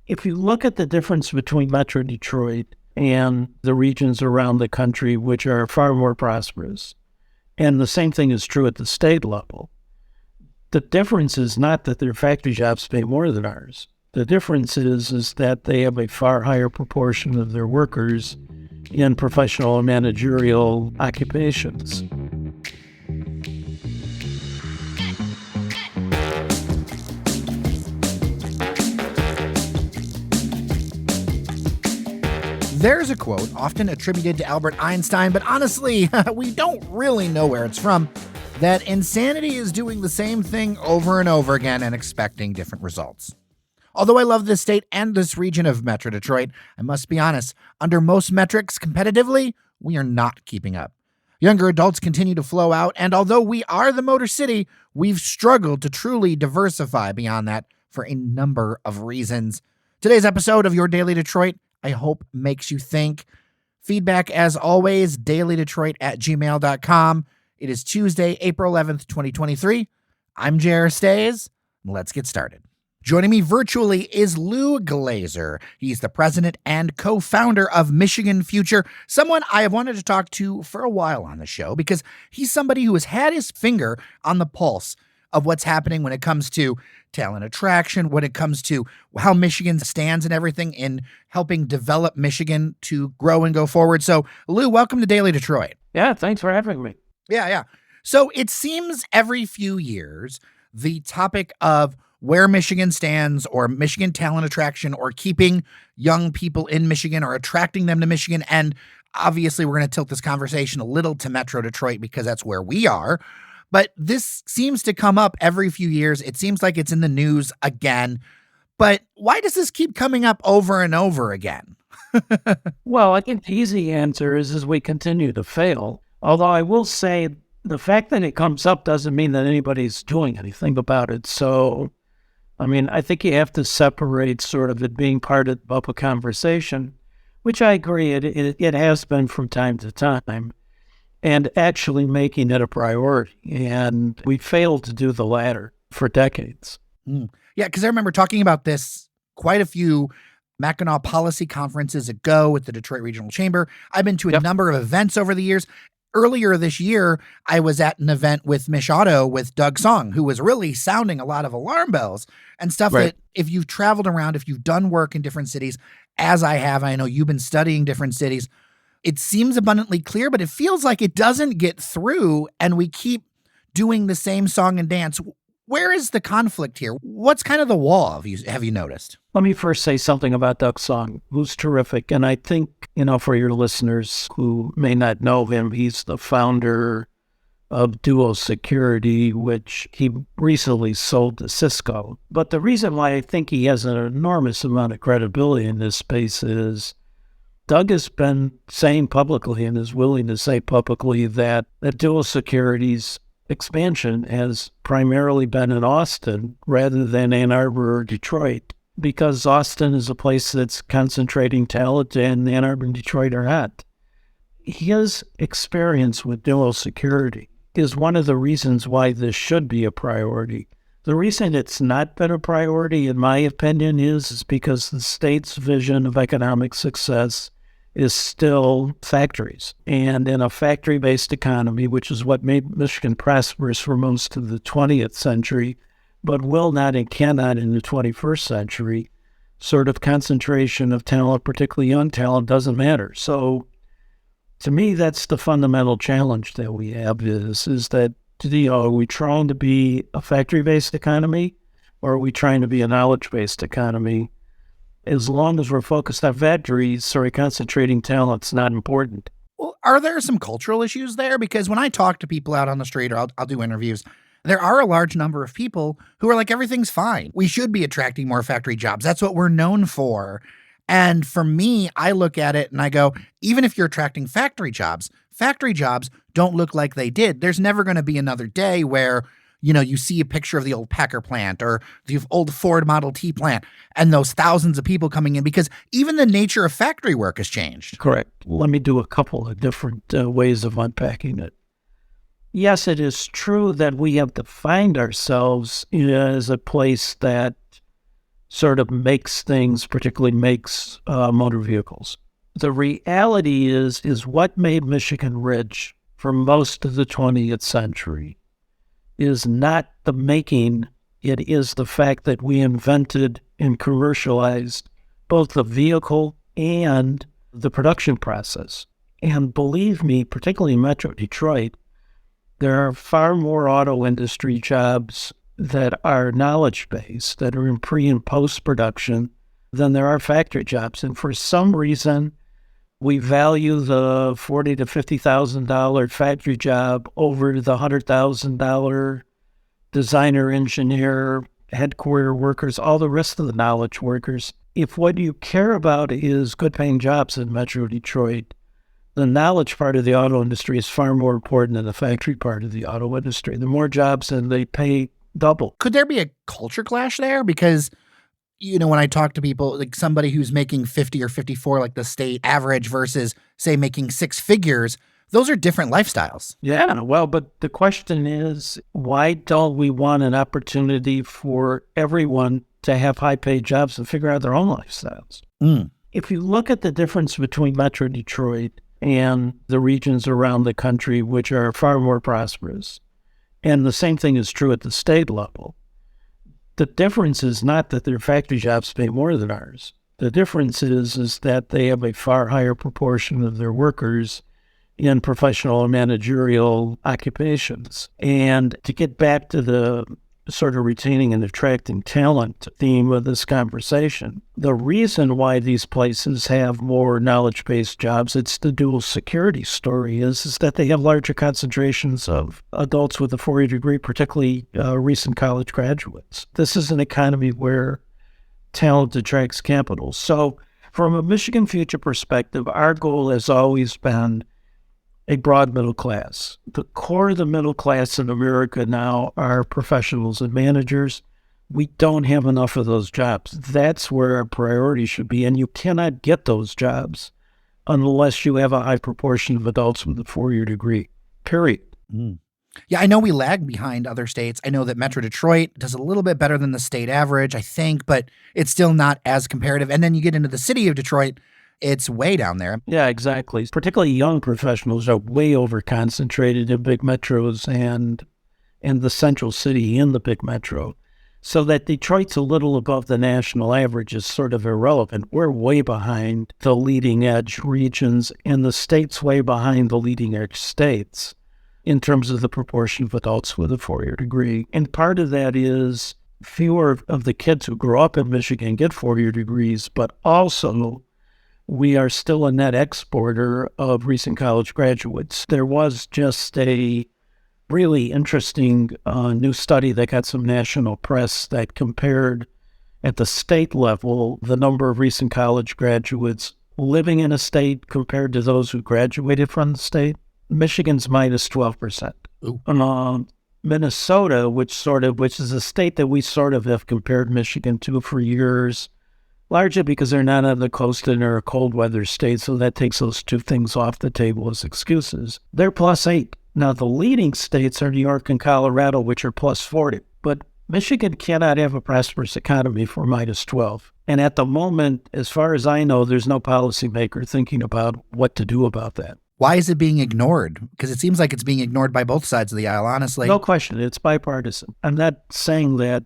If you look at the difference between Metro Detroit and the regions around the country, which are far more prosperous, and the same thing is true at the state level, the difference is not that their factory jobs pay more than ours. The difference is that they have a far higher proportion of their workers in professional and managerial occupations. There's a quote often attributed to Albert Einstein, but honestly, we don't really know where it's from, that insanity is doing the same thing over and over again and expecting different results. Although I love this state and this region of Metro Detroit, I must be honest, under most metrics competitively, we are not keeping up. Younger adults continue to flow out, and although we are the Motor City, we've struggled to truly diversify beyond that for a number of reasons. Today's episode of Your Daily Detroit, I hope, makes you think. Feedback, as always, dailydetroit@gmail.com. It is Tuesday, April 11th, 2023. I'm J.R. Stays. Let's get started. Joining me virtually is Lou Glazer. He's the president and co-founder of Michigan Future, someone I have wanted to talk to for a while on the show because he's somebody who has had his finger on the pulse of what's happening when it comes to talent attraction, when it comes to how Michigan stands and everything in helping develop Michigan to grow and go forward. So, Lou, welcome to Daily Detroit. Yeah, thanks for having me. Yeah. So it seems every few years, the topic of where Michigan stands or Michigan talent attraction or keeping young people in Michigan or attracting them to Michigan, and obviously we're going to tilt this conversation a little to Metro Detroit because that's where we are. But this seems to come up every few years. It seems like it's in the news again. But why does this keep coming up over and over again? Well, I think the easy answer is we continue to fail. Although I will say the fact that it comes up doesn't mean that anybody's doing anything about it. So, I think you have to separate sort of it being part of a conversation, which I agree it has been from time to time, and actually making it a priority. And we failed to do the latter for decades. Yeah, because I remember talking about this quite a few Mackinac policy conferences ago with the Detroit Regional Chamber. I've been to a number of events over the years. Earlier this year, I was at an event with Mish Auto with Doug Song, who was really sounding a lot of alarm bells and stuff that if you've traveled around, if you've done work in different cities, as I have, I know you've been studying different cities, it seems abundantly clear, but it feels like it doesn't get through and we keep doing the same song and dance. Where is the conflict here? What's kind of the wall, have you noticed? Let me first say something about Doug Song, who's terrific. And I think, for your listeners who may not know him, he's the founder of Duo Security, which he recently sold to Cisco. But the reason why I think he has an enormous amount of credibility in this space is Doug has been saying publicly and is willing to say publicly that Duo Security's expansion has primarily been in Austin rather than Ann Arbor or Detroit, because Austin is a place that's concentrating talent and Ann Arbor and Detroit are not. His experience with Duo Security is one of the reasons why this should be a priority. The reason it's not been a priority, in my opinion, is because the state's vision of economic success is still factories. And in a factory-based economy, which is what made Michigan prosperous for most of the 20th century, but will not and cannot in the 21st century, sort of concentration of talent, particularly young talent, doesn't matter. So to me, that's the fundamental challenge that we have is that, are we trying to be a factory-based economy or are we trying to be a knowledge-based economy? As long as we're focused on factories, concentrating talent's not important. Well, are there some cultural issues there? Because when I talk to people out on the street or I'll do interviews, there are a large number of people who are like, everything's fine. We should be attracting more factory jobs. That's what we're known for. And for me, I look at it and I go, even if you're attracting factory jobs don't look like they did. There's never going to be another day where you see a picture of the old Packer plant or the old Ford Model T plant and those thousands of people coming in because even the nature of factory work has changed. Correct. Let me do a couple of different ways of unpacking it. Yes, it is true that we have defined ourselves as a place that sort of makes things, particularly makes motor vehicles. The reality is what made Michigan rich for most of the 20th century is not the making, it is the fact that we invented and commercialized both the vehicle and the production process. And believe me, particularly in Metro Detroit, there are far more auto industry jobs that are knowledge-based, that are in pre- and post-production, than there are factory jobs. And for some reason, we value the $40,000 to $50,000 factory job over the $100,000 designer, engineer, headquarter workers, all the rest of the knowledge workers. If what you care about is good-paying jobs in Metro Detroit, the knowledge part of the auto industry is far more important than the factory part of the auto industry. The more jobs, and they pay double. Could there be a culture clash there? Because, when I talk to people, like somebody who's making 50 or 54, like the state average, versus, say, making six figures, those are different lifestyles. Yeah, well, but the question is, why don't we want an opportunity for everyone to have high-paid jobs and figure out their own lifestyles? If you look at the difference between Metro Detroit and the regions around the country, which are far more prosperous, and the same thing is true at the state level, the difference is not that their factory jobs pay more than ours. The difference is that they have a far higher proportion of their workers in professional and managerial occupations. And to get back to the sort of retaining and attracting talent theme of this conversation, the reason why these places have more knowledge-based jobs, it's the dual security story, is that they have larger concentrations of adults with a four-year degree, particularly recent college graduates. This is an economy where talent attracts capital. So from a Michigan Future perspective, our goal has always been a broad middle class. The core of the middle class in America now are professionals and managers. We don't have enough of those jobs. That's where our priority should be. And you cannot get those jobs unless you have a high proportion of adults with a four-year degree, period. Yeah, I know we lag behind other states. I know that Metro Detroit does a little bit better than the state average, I think, but it's still not as comparative. And then you get into the city of Detroit, it's way down there. Yeah, exactly. Particularly young professionals are way over concentrated in big metros and the central city in the big metro. So that Detroit's a little above the national average is sort of irrelevant. We're way behind the leading edge regions, and the state's way behind the leading edge states in terms of the proportion of adults with a four-year degree. And part of that is fewer of the kids who grow up in Michigan get four-year degrees, but also we are still a net exporter of recent college graduates. There was just a really interesting new study that got some national press that compared at the state level the number of recent college graduates living in a state compared to those who graduated from the state. Michigan's minus 12%. Minnesota, which is a state that we sort of have compared Michigan to for years, largely because they're not on the coast and they're a cold weather state, so that takes those two things off the table as excuses. They're plus 8. Now, the leading states are New York and Colorado, which are plus 40. But Michigan cannot have a prosperous economy for minus 12. And at the moment, as far as I know, there's no policymaker thinking about what to do about that. Why is it being ignored? Because it seems like it's being ignored by both sides of the aisle, honestly. No question. It's bipartisan. I'm not saying that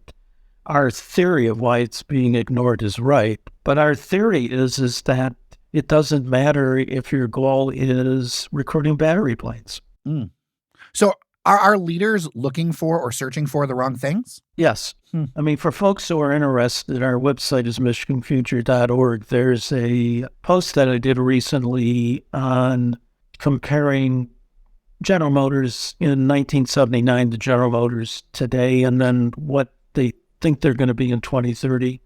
our theory of why it's being ignored is right, but our theory is that it doesn't matter if your goal is recruiting battery planes. So are our leaders looking for or searching for the wrong things? Yes. I mean, for folks who are interested, our website is michiganfuture.org. There's a post that I did recently on comparing General Motors in 1979 to General Motors today, and then what they think they're going to be in 2030,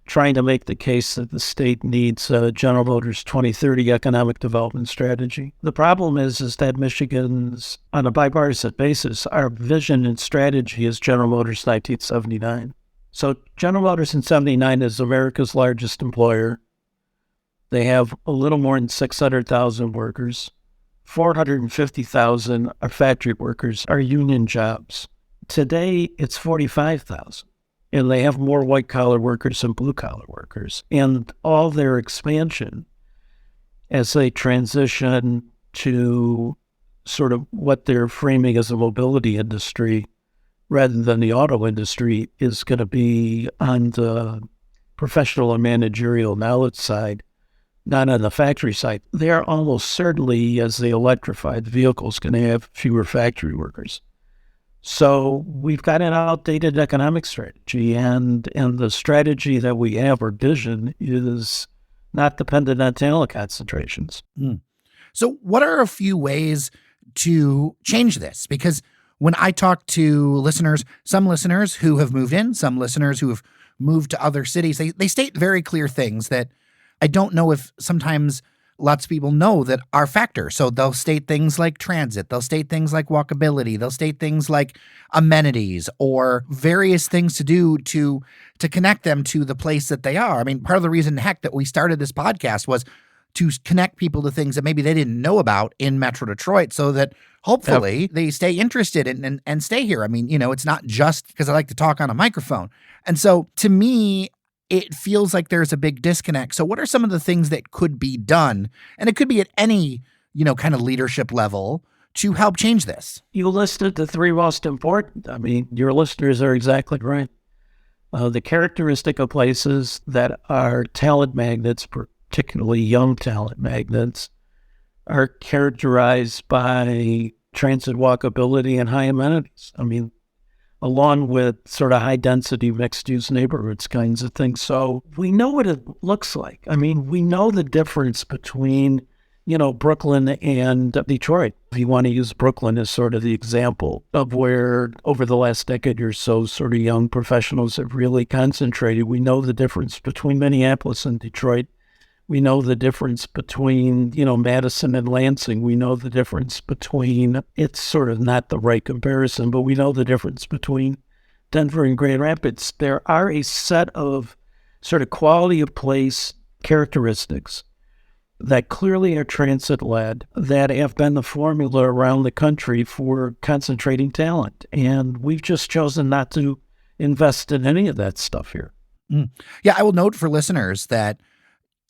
trying to make the case that the state needs General Motors' 2030 economic development strategy. The problem is that Michigan's, on a bipartisan basis, our vision and strategy is General Motors 1979. So General Motors in 79 is America's largest employer. They have a little more than 600,000 workers. 450,000 are factory workers, are union jobs. Today, it's 45,000. and they have more white-collar workers than blue-collar workers. And all their expansion as they transition to sort of what they're framing as a mobility industry rather than the auto industry is going to be on the professional and managerial knowledge side, not on the factory side. They're almost certainly, as they electrify the vehicles, going to have fewer factory workers. So we've got an outdated economic strategy, and the strategy that we have, our vision, is not dependent on talent concentrations. So what are a few ways to change this? Because when I talk to listeners, some listeners who have moved in, some listeners who have moved to other cities, they state very clear things that I don't know if sometimes lots of people know that are factors. So they'll state things like transit, they'll state things like walkability, they'll state things like amenities or various things to do to connect them to the place that they are. I mean, part of the reason, heck, that we started this podcast was to connect people to things that maybe they didn't know about in Metro Detroit so that hopefully they stay interested and stay here. I mean, it's not just because I like to talk on a microphone. And so to me, it feels like there's a big disconnect. So what are some of the things that could be done? And it could be at any, kind of leadership level to help change this. You listed the three most important. I mean, your listeners are exactly right. The characteristic of places that are talent magnets, particularly young talent magnets, are characterized by transit walkability and high amenities. I mean, along with sort of high-density mixed-use neighborhoods kinds of things. So we know what it looks like. I mean, we know the difference between, Brooklyn and Detroit. If you want to use Brooklyn as sort of the example of where over the last decade or so, sort of young professionals have really concentrated. We know the difference between Minneapolis and Detroit. We know the difference between, Madison and Lansing. We know the difference between, it's sort of not the right comparison, but we know the difference between Denver and Grand Rapids. There are a set of sort of quality of place characteristics that clearly are transit-led that have been the formula around the country for concentrating talent. And we've just chosen not to invest in any of that stuff here. Yeah, I will note for listeners that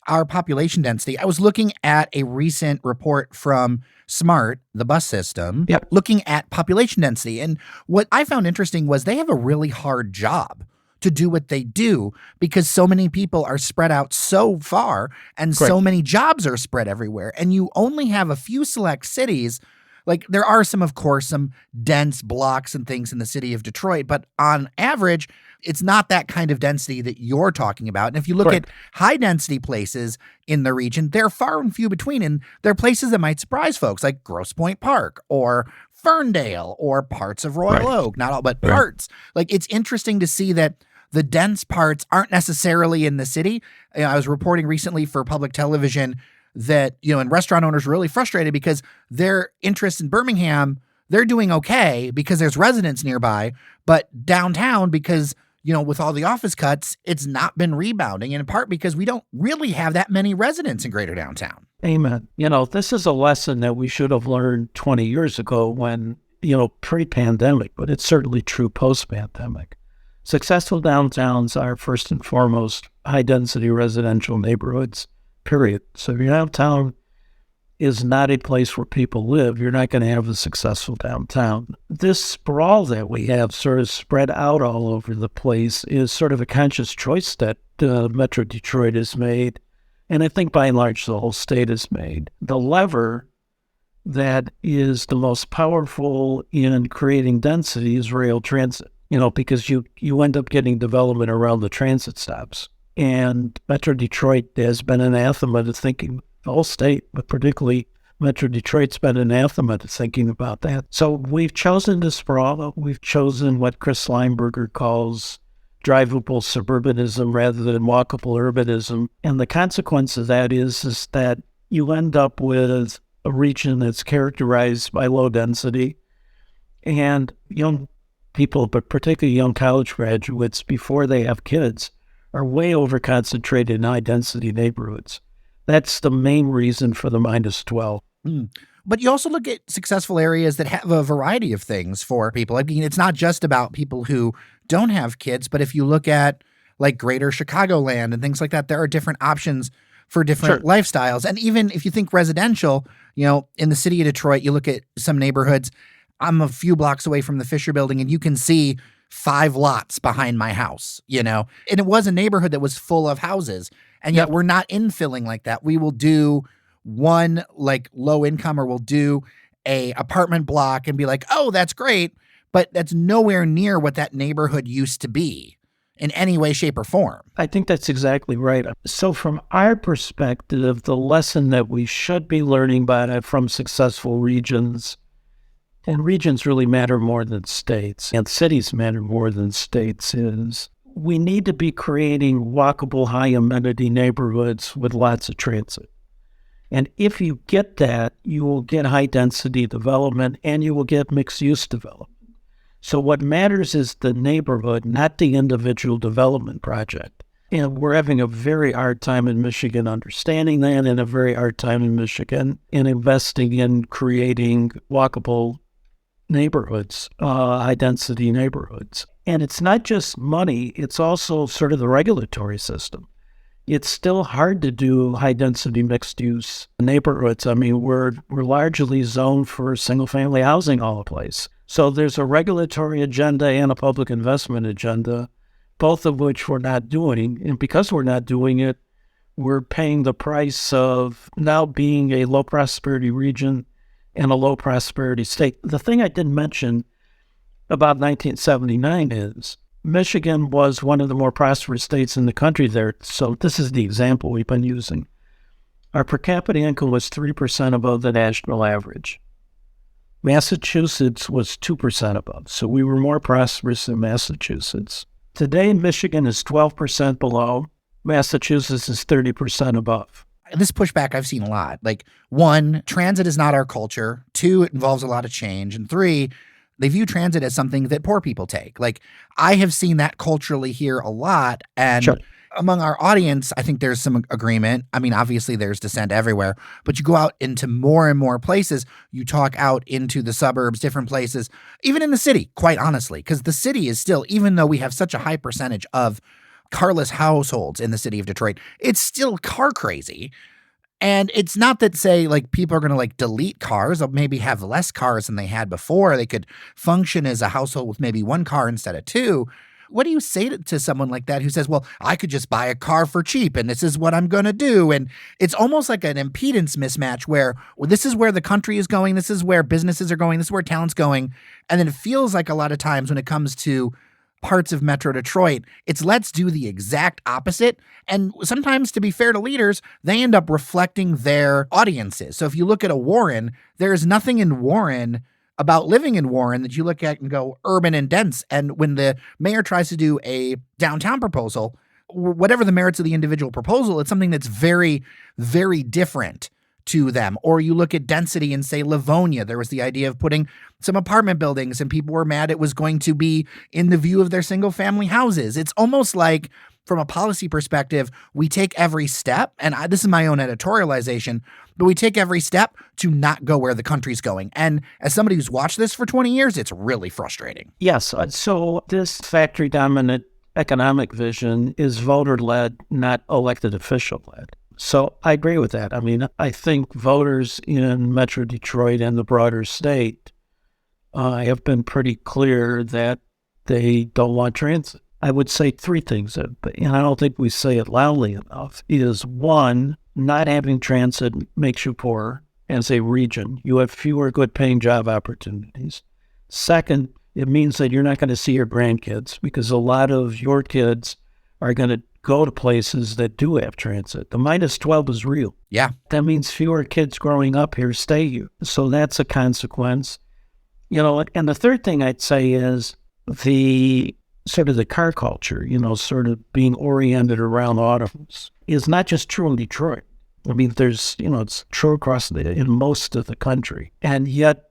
our population density, I was looking at a recent report from SMART, the bus system, looking at population density. And what I found interesting was they have a really hard job to do what they do because so many people are spread out so far and so many jobs are spread everywhere. And you only have a few select cities. Like there are some, of course, some dense blocks and things in the city of Detroit, but on average, it's not that kind of density that you're talking about. And if you look at high density places in the region, they're far and few between. And they're places that might surprise folks like Grosse Pointe Park or Ferndale or parts of Royal Oak, not all, but parts. Like it's interesting to see that the dense parts aren't necessarily in the city. I was reporting recently for public television that, and restaurant owners were really frustrated because their interest in Birmingham, they're doing okay because there's residents nearby, but downtown, because, with all the office cuts, it's not been rebounding, and in part because we don't really have that many residents in greater downtown. Amen. This is a lesson that we should have learned 20 years ago when, pre-pandemic, but it's certainly true post-pandemic. Successful downtowns are first and foremost high-density residential neighborhoods, period. So if your downtown is not a place where people live, you're not going to have a successful downtown. This sprawl that we have sort of spread out all over the place is sort of a conscious choice that Metro Detroit has made, and I think by and large the whole state has made. The lever that is the most powerful in creating density is rail transit. Because you end up getting development around the transit stops. And Metro Detroit has been anathema to thinking, the whole state, but particularly Metro Detroit's been anathema to thinking about that. So we've chosen to sprawl. We've chosen what Chris Lineberger calls drivable suburbanism rather than walkable urbanism. And the consequence of that is that you end up with a region that's characterized by low density and young people, but particularly young college graduates, before they have kids, are way over-concentrated in high-density neighborhoods. That's the main reason for the -12. Mm. But you also look at successful areas that have a variety of things for people. I mean, it's not just about people who don't have kids, but if you look at like greater Chicagoland and things like that, there are different options for different Sure. lifestyles. And even if you think residential, in the city of Detroit, you look at some neighborhoods. I'm a few blocks away from the Fisher Building, and you can see 5 lots behind my house, and it was a neighborhood that was full of houses. And yet Yep. we're not infilling like that. We will do one like low income, or we'll do a apartment block and be like, oh, that's great. But that's nowhere near what that neighborhood used to be in any way, shape, or form. I think that's exactly right. So from our perspective, the lesson that we should be learning from successful regions, and regions really matter more than states, and cities matter more than states, is we need to be creating walkable, high amenity neighborhoods with lots of transit. And if you get that, you will get high density development and you will get mixed use development. So what matters is the neighborhood, not the individual development project. And we're having a very hard time in Michigan understanding that, and a very hard time in Michigan in investing in creating walkable neighborhoods, high density neighborhoods. And it's not just money, it's also sort of the regulatory system. It's still hard to do high-density mixed-use neighborhoods. I mean, we're largely zoned for single-family housing all the place. So there's a regulatory agenda and a public investment agenda, both of which we're not doing. And because we're not doing it, we're paying the price of now being a low-prosperity region and a low-prosperity state. The thing I didn't mention about 1979 is Michigan was one of the more prosperous states in the country there. So this is the example we've been using. Our per capita income was 3% above the national average. Massachusetts was 2% above. So we were more prosperous than Massachusetts. Today, Michigan is 12% below. Massachusetts is 30% above. This pushback I've seen a lot. Like, 1, transit is not our culture. 2, it involves a lot of change. And 3, they view transit as something that poor people take. Like, I have seen that culturally here a lot. And Sure. among our audience, I think there's some agreement. I mean, obviously there's dissent everywhere, but you go out into more and more places. You talk out into the suburbs, different places, even in the city, quite honestly, because the city is still, even though we have such a high percentage of carless households in the city of Detroit, it's still car crazy. And it's not that, say, like, people are going to like delete cars. They'll maybe have less cars than they had before. They could function as a household with maybe 1 car instead of 2. What do you say to someone like that who says, well, I could just buy a car for cheap and this is what I'm going to do? And it's almost like an impedance mismatch where, well, this is where the country is going. This is where businesses are going. This is where town's going. And then it feels like a lot of times when it comes to parts of Metro Detroit, it's let's do the exact opposite. And sometimes, to be fair to leaders, they end up reflecting their audiences. So if you look at a Warren, there's nothing in Warren about living in Warren that you look at and go urban and dense. And when the mayor tries to do a downtown proposal, whatever the merits of the individual proposal, it's something that's very, very different to them. Or you look at density and say Livonia, there was the idea of putting some apartment buildings and people were mad it was going to be in the view of their single family houses. It's almost like, from a policy perspective, we take every step, and this is my own editorialization, but we take every step to not go where the country's going. And as somebody who's watched this for 20 years, it's really frustrating. Yes. So this factory dominant economic vision is voter-led, not elected official-led. So I agree with that. I mean, I think voters in Metro Detroit and the broader state have been pretty clear that they don't want transit. I would say 3 things, and I don't think we say it loudly enough, is 1, not having transit makes you poorer as a region. You have fewer good-paying job opportunities. 2nd, it means that you're not going to see your grandkids because a lot of your kids are going to go to places that do have transit. The -12 is real. Yeah. That means fewer kids growing up here stay here. So that's a consequence. And the 3rd thing I'd say is the sort of the car culture, sort of being oriented around autos is not just true in Detroit. I mean, there's, it's true across in most of the country. And yet,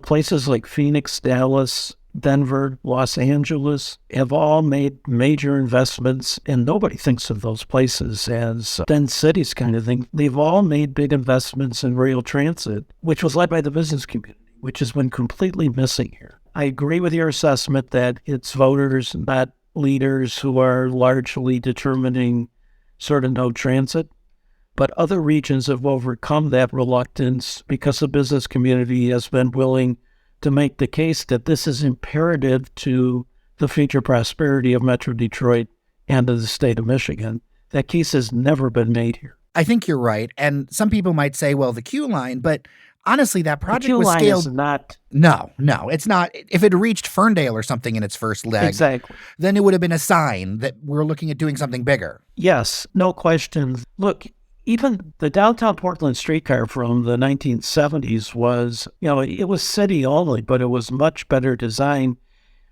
places like Phoenix, Dallas, Denver, Los Angeles have all made major investments, and nobody thinks of those places as dense cities kind of thing. They've all made big investments in rail transit, which was led by the business community, which has been completely missing here. I agree with your assessment that it's voters, not leaders, who are largely determining sort of no transit. But other regions have overcome that reluctance because the business community has been willing to make the case that this is imperative to the future prosperity of Metro Detroit and of the state of Michigan. That case has never been made here. I think you're right. And some people might say, well, the Q line, but honestly, that project was line scaled. Is not. No, it's not. If it reached Ferndale or something in its first leg, Exactly. Then it would have been a sign that we're looking at doing something bigger. Yes, no question. Look, even the downtown Portland streetcar from the 1970s was, it was city only, but it was much better designed.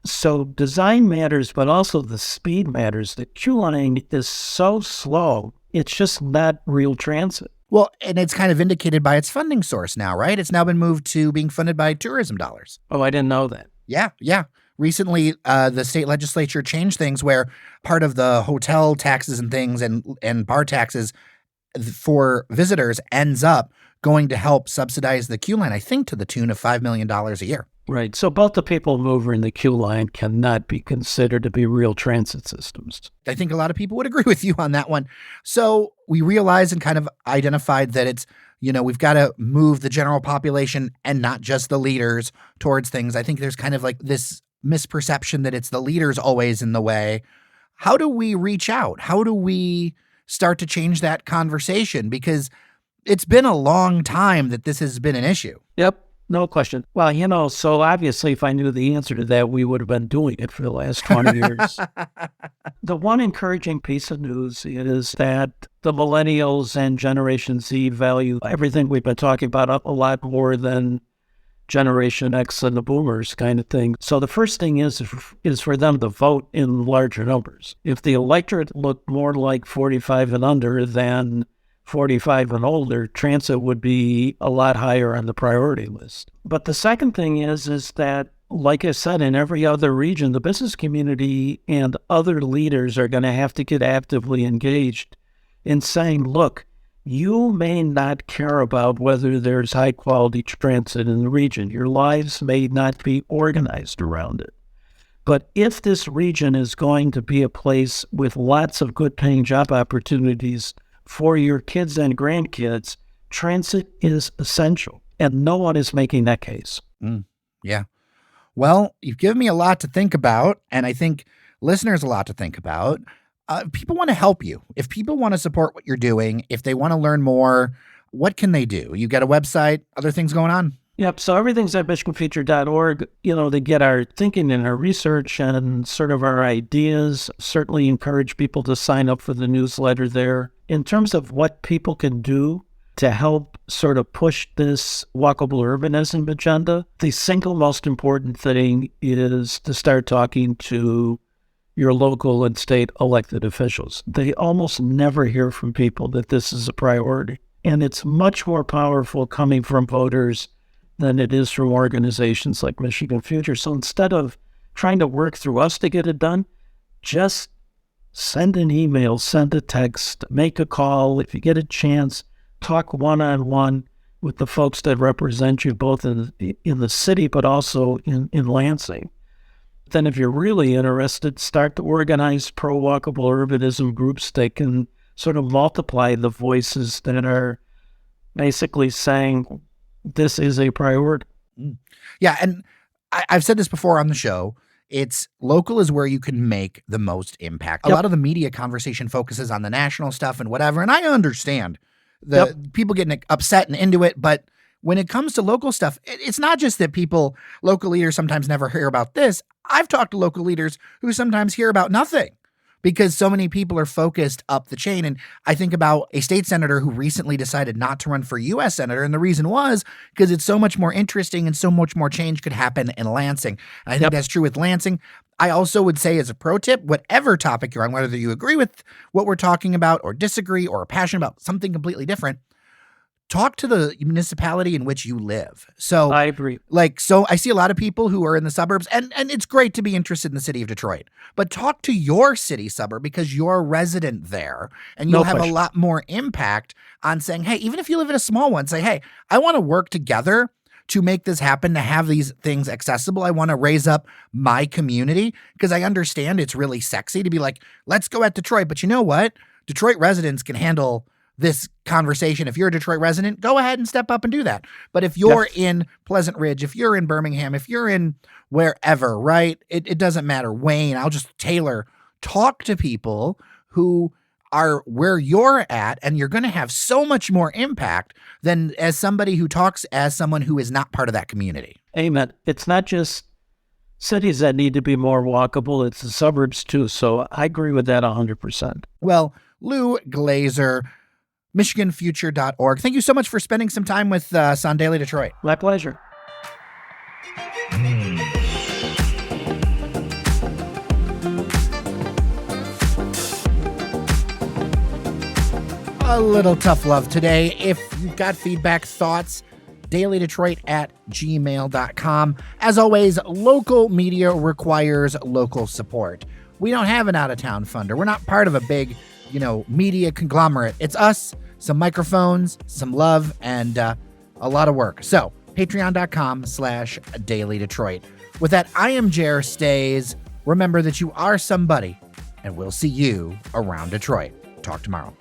So design matters, but also the speed matters. The Q line is so slow, it's just not real transit. Well, and it's kind of indicated by its funding source now, right? It's now been moved to being funded by tourism dollars. Oh, I didn't know that. Yeah. Recently, the state legislature changed things where part of the hotel taxes and things and bar taxes for visitors ends up going to help subsidize the Q line, I think to the tune of $5 million a year. Right. So both the people mover and the Q line cannot be considered to be real transit systems. I think a lot of people would agree with you on that one. So we realized and kind of identified that it's, we've got to move the general population and not just the leaders towards things. I think there's kind of like this misperception that it's the leaders always in the way. How do we reach out? How do we start to change that conversation? Because it's been a long time that this has been an issue. Yep. No question. Well, so obviously if I knew the answer to that, we would have been doing it for the last 20 years. The one encouraging piece of news is that the millennials and Generation Z value everything we've been talking about a lot more than Generation X and the boomers kind of thing. So the first thing is for them to vote in larger numbers. If the electorate looked more like 45 and under than 45 and older, transit would be a lot higher on the priority list. But the second thing is that, like I said, in every other region, the business community and other leaders are going to have to get actively engaged in saying, look, you may not care about whether there's high quality transit in the region. Your lives may not be organized around it. But if this region is going to be a place with lots of good paying job opportunities for your kids and grandkids, transit is essential, and no one is making that case. Yeah. Well, you've given me a lot to think about, and I think listeners a lot to think about. People want to help you. If people want to support what you're doing, if they want to learn more, what can they do? You got a website, other things going on? Yep. So everything's at michiganfuture.org. To get our thinking and our research and sort of our ideas. Certainly encourage people to sign up for the newsletter there. In terms of what people can do to help sort of push this walkable urbanism agenda, the single most important thing is to start talking to your local and state elected officials. They almost never hear from people that this is a priority. And it's much more powerful coming from voters than it is from organizations like Michigan Future. So instead of trying to work through us to get it done, just send an email, send a text, make a call. If you get a chance, talk one-on-one with the folks that represent you both in the city, but also in Lansing. Then if you're really interested, start to organize pro-walkable urbanism groups that can sort of multiply the voices that are basically saying this is a priority. Yeah, and I've said this before on the show. It's local is where you can make the most impact. A lot of the media conversation focuses on the national stuff and whatever, and I understand the people getting upset and into it, but when it comes to local stuff, it's not just that local leaders sometimes never hear about this. I've talked to local leaders who sometimes hear about nothing because so many people are focused up the chain. And I think about a state senator who recently decided not to run for U.S. senator. And the reason was because it's so much more interesting and so much more change could happen in Lansing. And I think that's true with Lansing. I also would say as a pro tip, whatever topic you're on, whether you agree with what we're talking about or disagree or are passionate about something completely different, talk to the municipality in which you live. So I agree. so I see a lot of people who are in the suburbs, and it's great to be interested in the city of Detroit, but talk to your city suburb because you're a resident there, and you'll have a lot more impact on saying, hey, even if you live in a small one, say, hey, I want to work together to make this happen, to have these things accessible. I want to raise up my community because I understand it's really sexy to be like, let's go at Detroit. But you know what? Detroit residents can handle this conversation. If you're a Detroit resident, go ahead and step up and do that. But if you're in Pleasant Ridge, if you're in Birmingham, if you're in wherever, right? It doesn't matter. Wayne, Taylor, talk to people who are where you're at, and you're going to have so much more impact than as somebody who talks as someone who is not part of that community. Amen. It's not just cities that need to be more walkable, it's the suburbs too. So I agree with that 100%. Well, Lou Glazer, MichiganFuture.org. Thank you so much for spending some time with us on Daily Detroit. My pleasure. A little tough love today. If you've got feedback, thoughts, dailydetroit@gmail.com. As always, local media requires local support. We don't have an out-of-town funder. We're not part of a big, media conglomerate. It's us, some microphones, some love, and a lot of work. So, patreon.com/dailydetroit. With that, I am Jer Stays. Remember that you are somebody, and we'll see you around Detroit. Talk tomorrow.